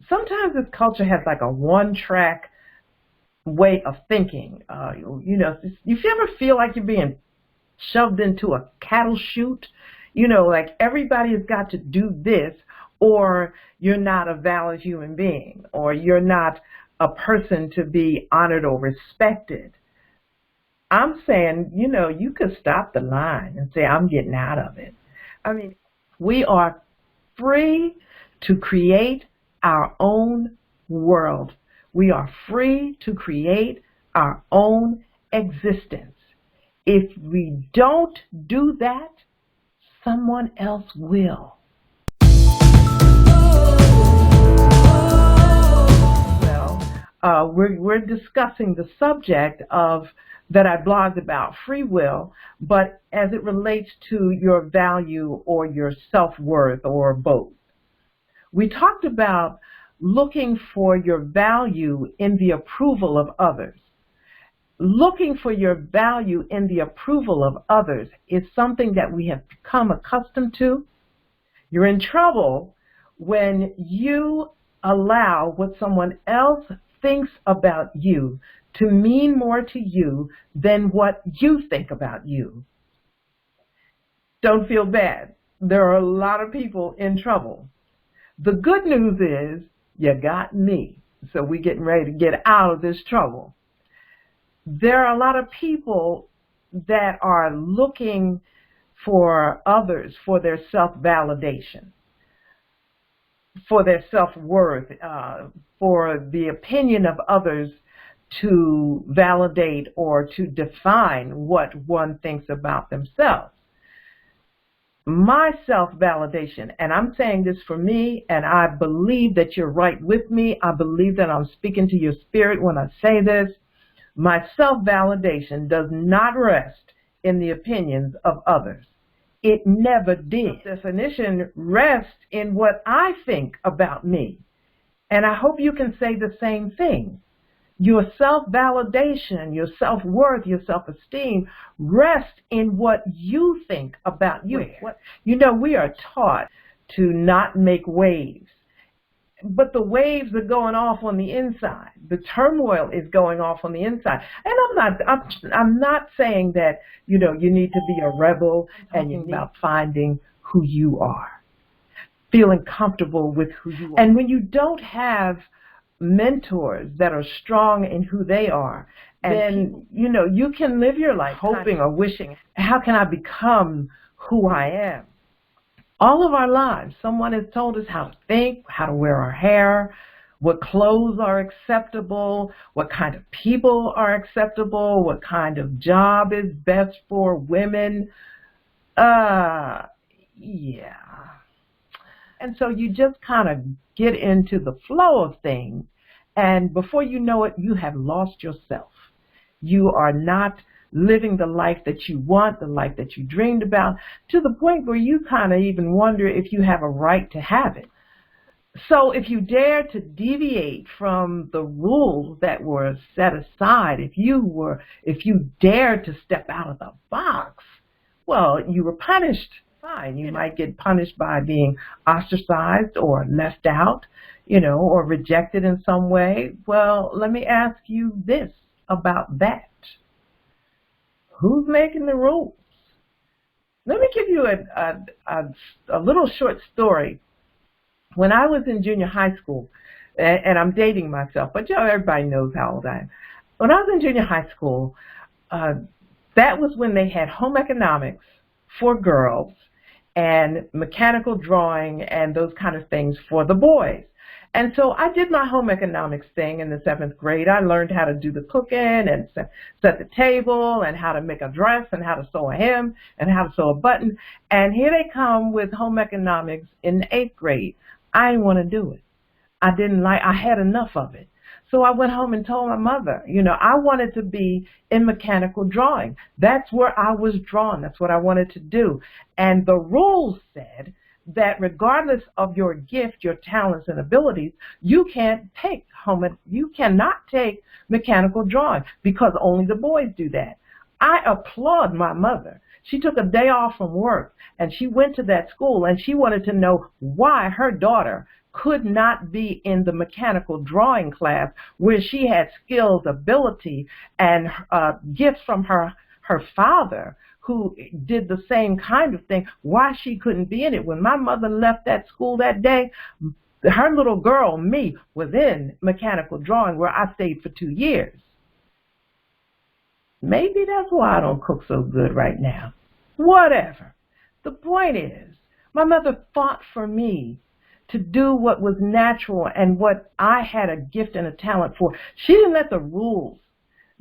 sometimes this culture has like a one-track way of thinking. You ever feel like you're being shoved into a cattle chute? Like everybody has got to do this, or you're not a valid human being, or you're not a person to be honored or respected. I'm saying, you could stop the line and say, I'm getting out of it. I mean, we are free to create our own world. We are free to create our own existence. If we don't do that, someone else will. Well, we're discussing the subject of that I blogged about, free will, but as it relates to your value or your self-worth or both. We talked about looking for your value in the approval of others. Looking for your value in the approval of others is something that we have become accustomed to. You're in trouble when you allow what someone else thinks about you to mean more to you than what you think about you. Don't feel bad. There are a lot of people in trouble. The good news is you got me. So we're getting ready to get out of this trouble. There are a lot of people that are looking for others for their self-validation, for their self-worth, for the opinion of others to validate or to define what one thinks about themselves. My self-validation, and I'm saying this for me, and I believe that you're right with me. I believe that I'm speaking to your spirit when I say this. My self-validation does not rest in the opinions of others. It never did. The definition rests in what I think about me. And I hope you can say the same thing. Your self-validation, your self-worth, your self-esteem rests in what you think about you. We are taught to not make waves. But the waves are going off on the inside. The turmoil is going off on the inside. And I'm not saying that, you need to be a rebel and you're about finding who you are, feeling comfortable with who you are. And when you don't have mentors that are strong in who they are, and then, you can live your life hoping or wishing, how can I become who I am? All of our lives, someone has told us how to think, how to wear our hair, what clothes are acceptable, what kind of people are acceptable, what kind of job is best for women. Yeah. And so you just kind of get into the flow of things, and before you know it, you have lost yourself. You are not living the life that you want, the life that you dreamed about, to the point where you kind of even wonder if you have a right to have it. So if you dare to deviate from the rules that were set aside, if you dared to step out of the box, well, you were punished. Fine. You might get punished by being ostracized or left out, or rejected in some way. Well, let me ask you this about that. Who's making the rules? Let me give you a little short story. When I was in junior high school, and I'm dating myself, but everybody knows how old I am. When I was in junior high school, that was when they had home economics for girls and mechanical drawing and those kind of things for the boys. And so I did my home economics thing in the 7th grade. I learned how to do the cooking and set the table and how to make a dress and how to sew a hem and how to sew a button. And here they come with home economics in the 8th grade. I didn't want to do it. I had enough of it. So I went home and told my mother, I wanted to be in mechanical drawing. That's where I was drawn. That's what I wanted to do. And the rules said that regardless of your gift, your talents and abilities, you cannot take mechanical drawing because only the boys do that. I applaud my mother. She took a day off from work and she went to that school and she wanted to know why her daughter could not be in the mechanical drawing class where she had skills, ability, and gifts from her father who did the same kind of thing, why she couldn't be in it. When my mother left that school that day, her little girl, me, was in mechanical drawing where I stayed for 2 years. Maybe that's why I don't cook so good right now. Whatever. The point is, my mother fought for me to do what was natural and what I had a gift and a talent for. She didn't let the rules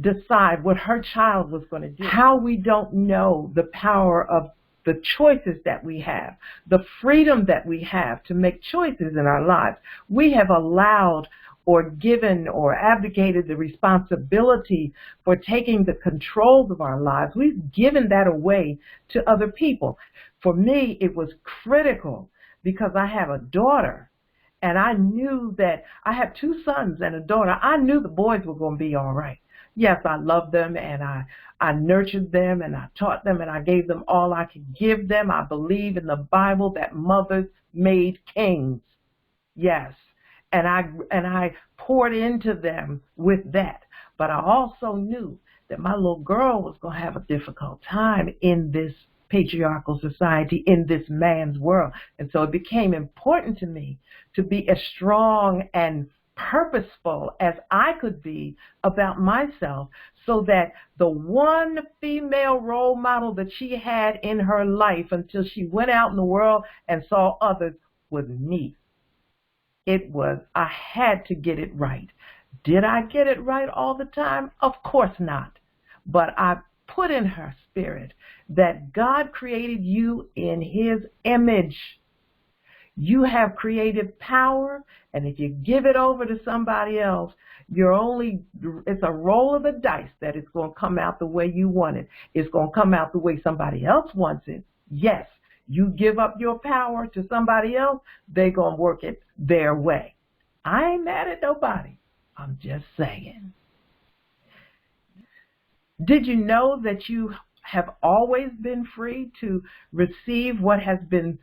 decide what her child was going to do. How we don't know the power of the choices that we have, the freedom that we have to make choices in our lives. We have allowed or given or abdicated the responsibility for taking the controls of our lives. We've given that away to other people. For me, it was critical because I have a daughter, and I knew that I have 2 sons and a daughter. I knew the boys were going to be all right. Yes, I loved them, and I nurtured them, and I taught them, and I gave them all I could give them. I believe in the Bible that mothers made kings. Yes. And I poured into them with that. But I also knew that my little girl was going to have a difficult time in this patriarchal society, in this man's world. And so it became important to me to be as strong and purposeful as I could be about myself, so that the one female role model that she had in her life until she went out in the world and saw others was me. I had to get it right. Did I get it right all the time? Of course not. But I put in her spirit that God created you in His image. You have creative power, and if you give it over to somebody else, it's a roll of the dice that it's going to come out the way you want it. It's going to come out the way somebody else wants it. Yes, you give up your power to somebody else, they're going to work it their way. I ain't mad at nobody. I'm just saying. Did you know that you have always been free to receive what has been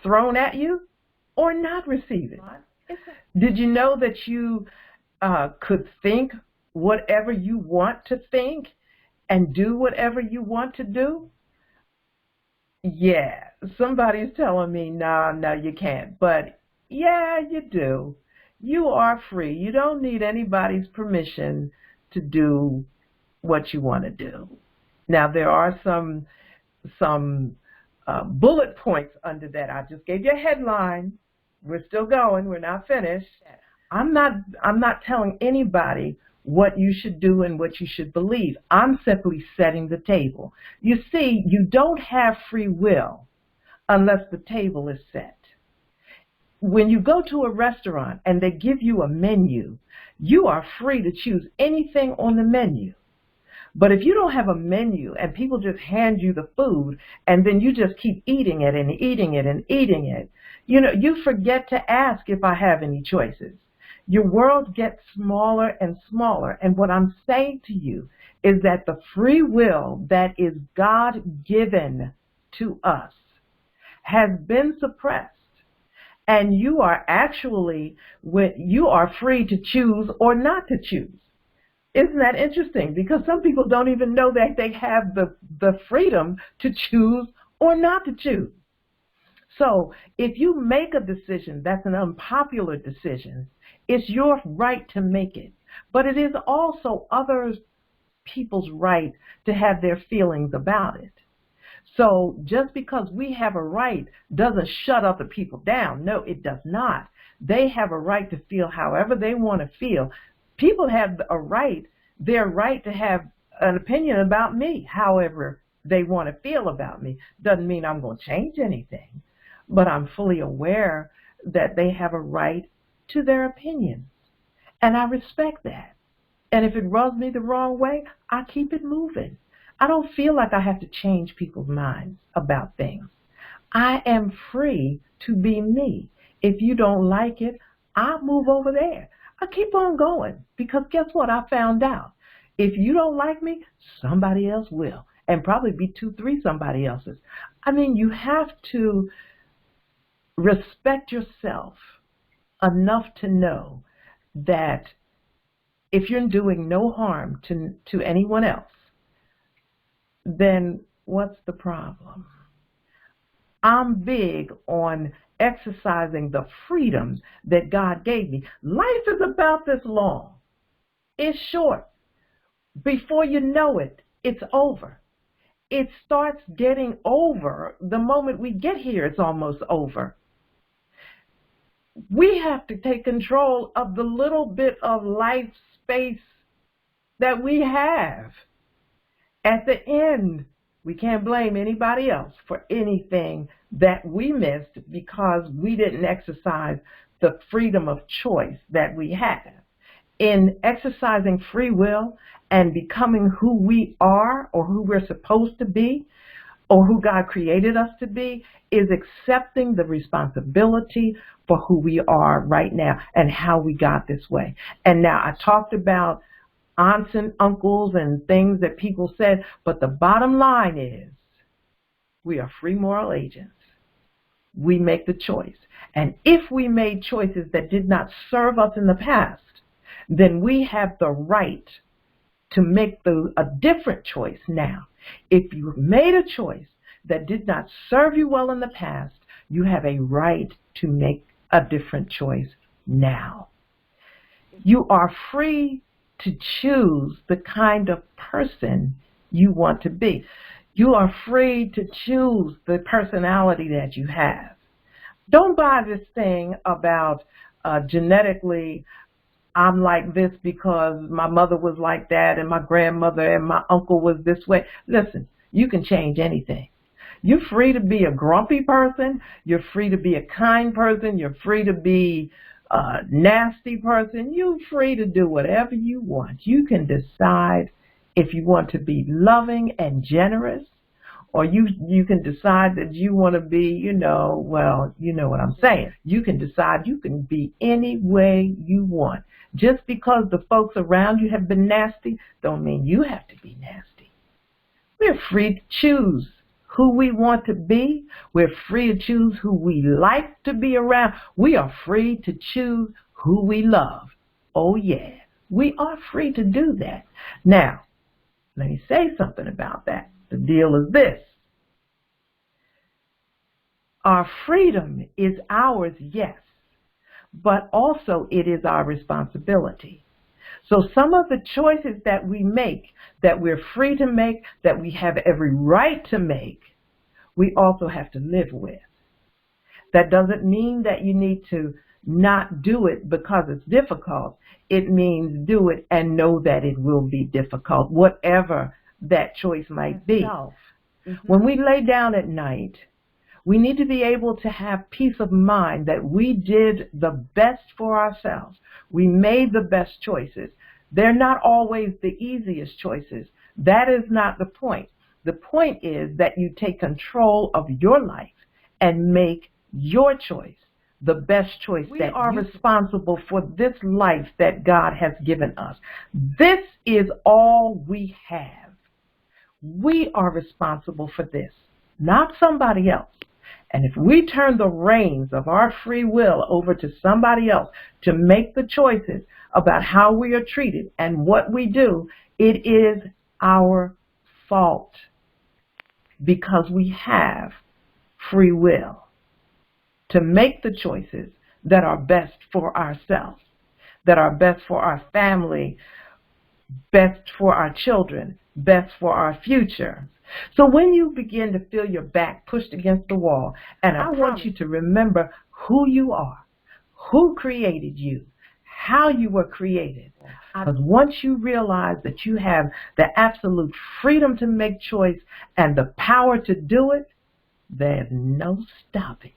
thrown at you or not receive it? Did you know that you could think whatever you want to think and do whatever you want to do? Yeah, somebody's telling me, no, you can't. But yeah, you do. You are free. You don't need anybody's permission to do what you want to do. Now, there are some bullet points under that. I just gave you a headline. We're still going. We're not finished. I'm not telling anybody what you should do and what you should believe. I'm simply setting the table. You see, you don't have free will unless the table is set. When you go to a restaurant and they give you a menu, you are free to choose anything on the menu. But if you don't have a menu and people just hand you the food and then you just keep eating it and eating it and eating it, you forget to ask if I have any choices. Your world gets smaller and smaller. And what I'm saying to you is that the free will that is God-given to us has been suppressed. And you are free to choose or not to choose. Isn't that interesting? Because some people don't even know that they have the freedom to choose or not to choose. So if you make a decision that's an unpopular decision, it's your right to make it. But it is also other people's right to have their feelings about it. So just because we have a right doesn't shut other people down. No, it does not. They have a right to feel however they want to feel. People have their right to have an opinion about me, however they want to feel about me. Doesn't mean I'm going to change anything, but I'm fully aware that they have a right to their opinions, and I respect that. And if it rubs me the wrong way, I keep it moving. I don't feel like I have to change people's minds about things. I am free to be me. If you don't like it, I'll move over there. I keep on going, because guess what? I found out. If you don't like me, somebody else will, and probably be 2, 3 somebody else's. I mean, you have to respect yourself enough to know that if you're doing no harm to anyone else, then what's the problem? I'm big on exercising the freedoms that God gave me. Life is about this long. It's short. Before you know it, it's over. It starts getting over the moment we get here. It's almost over. We have to take control of the little bit of life space that we have. At the end, we can't blame anybody else for anything that we missed because we didn't exercise the freedom of choice that we have. In exercising free will and becoming who we are or who we're supposed to be or who God created us to be is accepting the responsibility for who we are right now and how we got this way. And now I talked about aunts and uncles and things that people said, but the bottom line is we are free moral agents. We make the choice. And if we made choices that did not serve us in the past, then we have the right to make a different choice now. If you made a choice that did not serve you well in the past, you have a right to make a different choice now. You are free to choose the kind of person you want to be. You are free to choose the personality that you have. Don't buy this thing about genetically, I'm like this because my mother was like that and my grandmother and my uncle was this way. Listen, you can change anything. You're free to be a grumpy person. You're free to be a kind person. You're free to be a nasty person. You're free to do whatever you want. You can decide if you want to be loving and generous, or you can decide that you want to be, well, you know what I'm saying. You can decide you can be any way you want. Just because the folks around you have been nasty don't mean you have to be nasty. We're free to choose who we want to be. We're free to choose who we like to be around. We are free to choose who we love. Oh, yeah. We are free to do that. Now, let me say something about that. The deal is this. Our freedom is ours, yes, but also it is our responsibility. So some of the choices that we make, that we're free to make, that we have every right to make, we also have to live with. That doesn't mean that you need to not do it because it's difficult. It means do it and know that it will be difficult, whatever that choice might be. When we lay down at night, we need to be able to have peace of mind that we did the best for ourselves. We made the best choices. They're not always the easiest choices. That is not the point. The point is that you take control of your life and make your choice the best choice. We are responsible for this life that God has given us. This is all we have. We are responsible for this, not somebody else. And if we turn the reins of our free will over to somebody else to make the choices about how we are treated and what we do, it is our fault because we have free will to make the choices that are best for ourselves, that are best for our family, best for our children, best for our future. So when you begin to feel your back pushed against the wall, and I want you to remember who you are, who created you, how you were created. Because once you realize that you have the absolute freedom to make choice and the power to do it, there's no stopping.